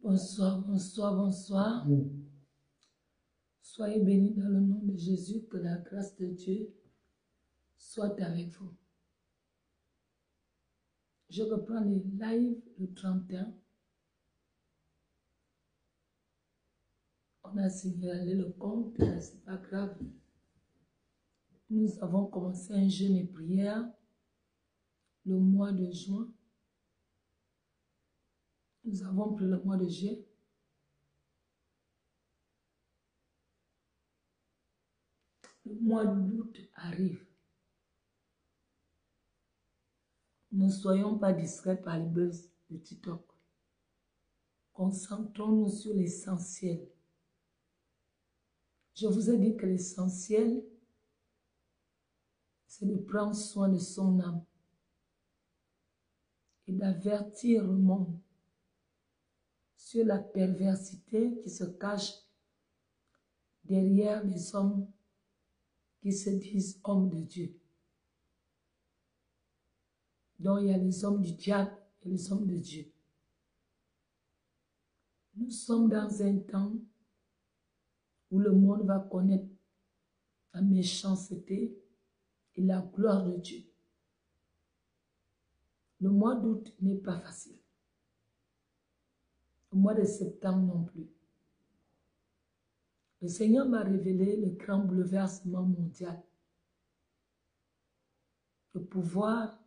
Bonsoir, bonsoir, bonsoir. Soyez bénis dans le nom de Jésus, que la grâce de Dieu soit avec vous. Je reprends les lives le 31. On a signalé le compte, c'est pas grave. Nous avons commencé un jeûne et prière le mois de juin. Nous avons pris le mois de juillet. Le mois d'août arrive. Ne soyons pas distraits par les buzz de TikTok. Concentrons-nous sur l'essentiel. Je vous ai dit que l'essentiel, c'est de prendre soin de son âme et d'avertir le monde sur la perversité qui se cache derrière les hommes qui se disent hommes de Dieu. Donc il y a les hommes du diable et les hommes de Dieu. Nous sommes dans un temps où le monde va connaître la méchanceté et la gloire de Dieu. Le mois d'août n'est pas facile. Le mois de septembre non plus. Le Seigneur m'a révélé le grand bouleversement mondial. Le pouvoir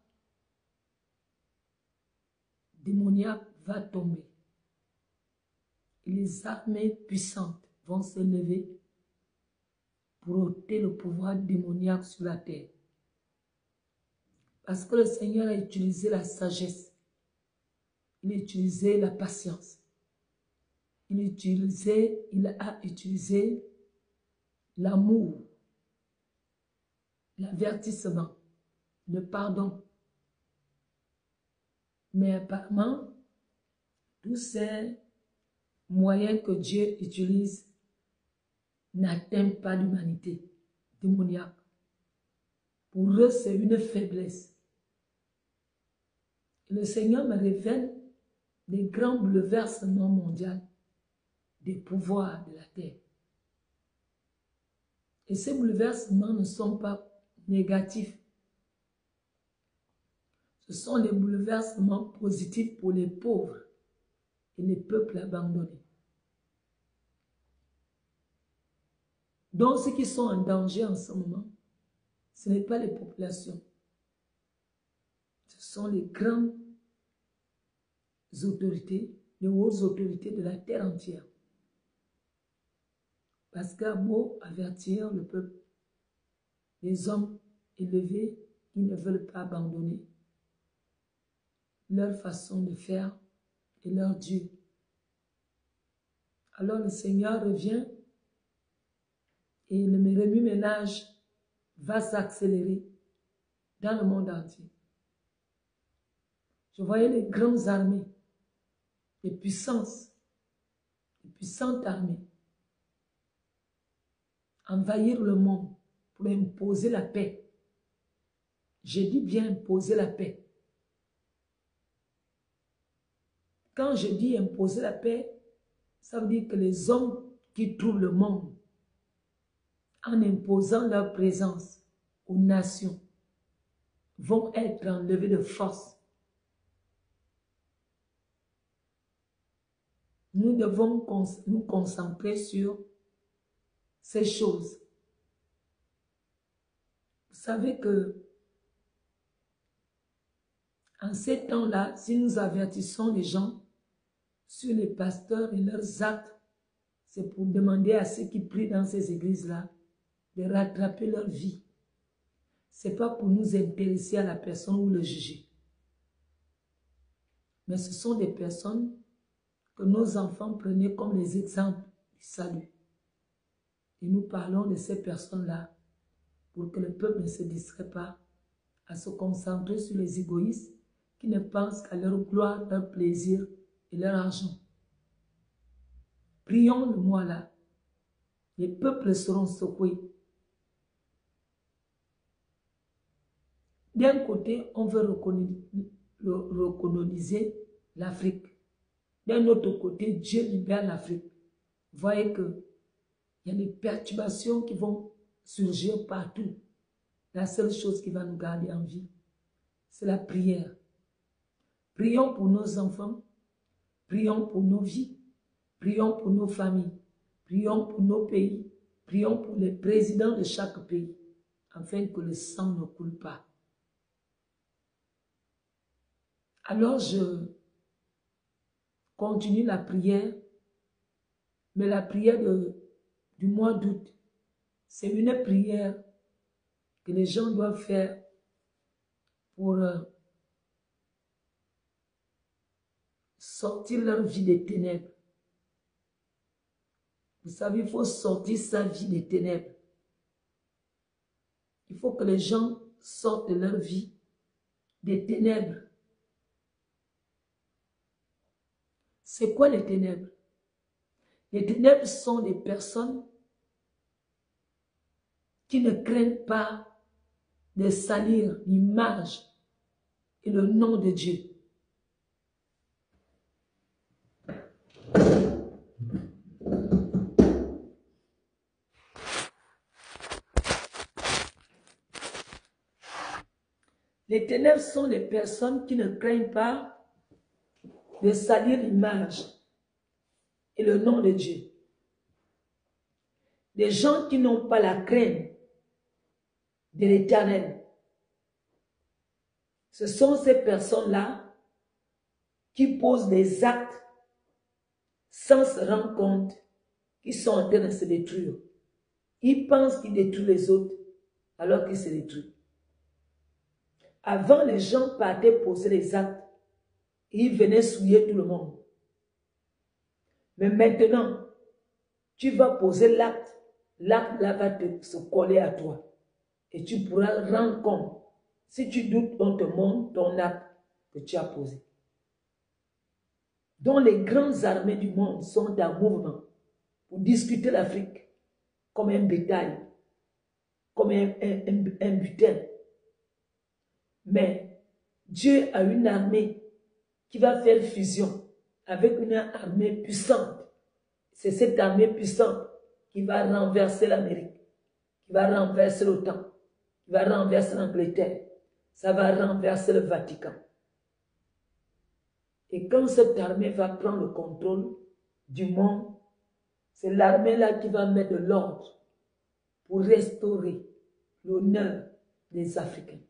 démoniaque va tomber. Et les armées puissantes vont se lever pour ôter le pouvoir démoniaque sur la terre. Parce que le Seigneur a utilisé la sagesse. Il a utilisé la patience. Il a utilisé l'amour, l'avertissement, le pardon. Mais apparemment, tous ces moyens que Dieu utilise n'atteignent pas l'humanité démoniaque. Pour eux, c'est une faiblesse. Le Seigneur me révèle des grands bouleversements mondiaux des pouvoirs de la terre. Et ces bouleversements ne sont pas négatifs. Ce sont des bouleversements positifs pour les pauvres et les peuples abandonnés. Donc, ceux qui sont en danger en ce moment, ce n'est pas les populations. Ce sont les grandes autorités, les hautes autorités de la terre entière. Parce qu'à beau avertir le peuple, les hommes élevés qui ne veulent pas abandonner leur façon de faire et leur Dieu. Alors le Seigneur revient et le remue-ménage va s'accélérer dans le monde entier. Je voyais les grandes armées, les puissantes armées envahir le monde pour imposer la paix. J'ai dit bien imposer la paix. Quand je dis imposer la paix, ça veut dire que les hommes qui trouvent le monde, en imposant leur présence aux nations, vont être enlevés de force. Nous devons nous concentrer sur ces choses. Vous savez que en ces temps-là, si nous avertissons les gens sur les pasteurs et leurs actes, c'est pour demander à ceux qui prient dans ces églises-là de rattraper leur vie. Ce n'est pas pour nous intéresser à la personne ou le juger. Mais ce sont des personnes que nos enfants prenaient comme les exemples du salut. Et nous parlons de ces personnes-là pour que le peuple ne se distrait pas à se concentrer sur les égoïstes qui ne pensent qu'à leur gloire, leur plaisir et leur argent. Prions le mois là. Les peuples seront secoués. D'un côté, on veut recoloniser l'Afrique. D'un autre côté, Dieu libère l'Afrique. Vous voyez qu'il y a des perturbations qui vont surgir partout. La seule chose qui va nous garder en vie, c'est la prière. Prions pour nos enfants, prions pour nos vies, prions pour nos familles, prions pour nos pays, prions pour les présidents de chaque pays, afin que le sang ne coule pas. Alors je continue la prière, mais la prière du mois d'août, c'est une prière que les gens doivent faire pour sortir leur vie des ténèbres. Vous savez, il faut sortir sa vie des ténèbres. Il faut que les gens sortent de leur vie des ténèbres. C'est quoi les ténèbres? Les ténèbres sont des personnes qui ne craignent pas de salir l'image et le nom de Dieu. Les ténèbres sont les personnes qui ne craignent pas de salir l'image et le nom de Dieu. Les gens qui n'ont pas la crainte de l'Éternel. Ce sont ces personnes-là qui posent des actes sans se rendre compte qu'ils sont en train de se détruire. Ils pensent qu'ils détruisent les autres alors qu'ils se détruisent. Avant, les gens partaient poser des actes et ils venaient souiller tout le monde. Mais maintenant, tu vas poser l'acte, l'acte là va se coller à toi. Et tu pourras rendre compte. Si tu doutes, on te montre ton acte que tu as posé. Donc les grandes armées du monde sont en mouvement pour discuter l'Afrique comme un bétail, comme un butin. Mais Dieu a une armée qui va faire fusion avec une armée puissante. C'est cette armée puissante qui va renverser l'Amérique, qui va renverser l'OTAN, qui va renverser l'Angleterre, ça va renverser le Vatican. Et quand cette armée va prendre le contrôle du monde, c'est l'armée-là qui va mettre de l'ordre pour restaurer l'honneur des Africains.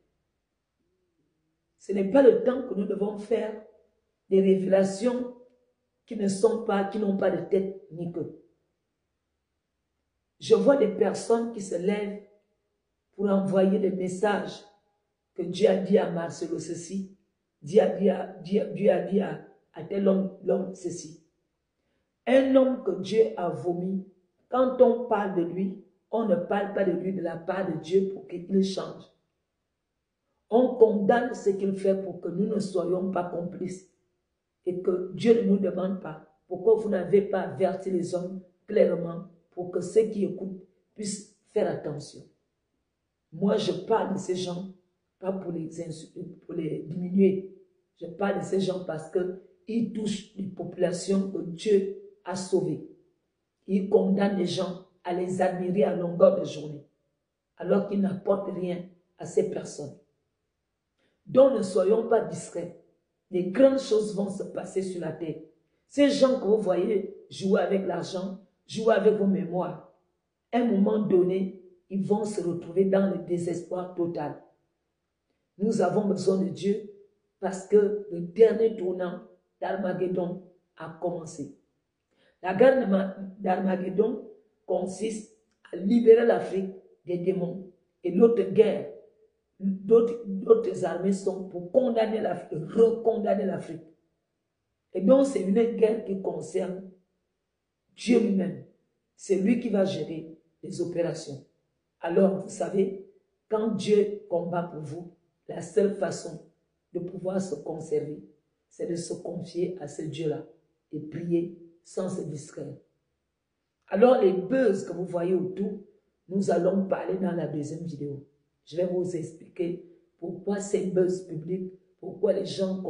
Ce n'est pas le temps que nous devons faire des révélations qui n'ont pas de tête ni queue. Je vois des personnes qui se lèvent pour envoyer des messages que Dieu a dit à Marcelo ceci, Dieu a dit à tel homme ceci. Un homme que Dieu a vomi, quand on parle de lui, on ne parle pas de lui de la part de Dieu pour qu'il change. On condamne ce qu'il fait pour que nous ne soyons pas complices. Et que Dieu ne nous demande pas pourquoi vous n'avez pas averti les hommes clairement pour que ceux qui écoutent puissent faire attention. Moi, je parle de ces gens, pas pour les diminuer. Je parle de ces gens parce qu'ils touchent les populations que Dieu a sauvées. Ils condamnent les gens à les admirer à longueur de journée, alors qu'ils n'apportent rien à ces personnes. Donc, ne soyons pas discrets. Les grandes choses vont se passer sur la terre. Ces gens que vous voyez jouer avec l'argent, jouer avec vos mémoires, à un moment donné, ils vont se retrouver dans le désespoir total. Nous avons besoin de Dieu parce que le dernier tournant d'Armageddon a commencé. La guerre d'Armageddon consiste à libérer l'Afrique des démons. Et l'autre guerre, d'autres armées sont pour condamner l'Afrique, recondamner l'Afrique. Et donc c'est une guerre qui concerne Dieu lui-même. C'est lui qui va gérer les opérations. Alors vous savez, quand Dieu combat pour vous, la seule façon de pouvoir se conserver, c'est de se confier à ce Dieu-là et prier sans se distraire. Alors les buzz que vous voyez autour, nous allons parler dans la deuxième vidéo. Je vais vous expliquer pourquoi ces buzz publics, pourquoi les gens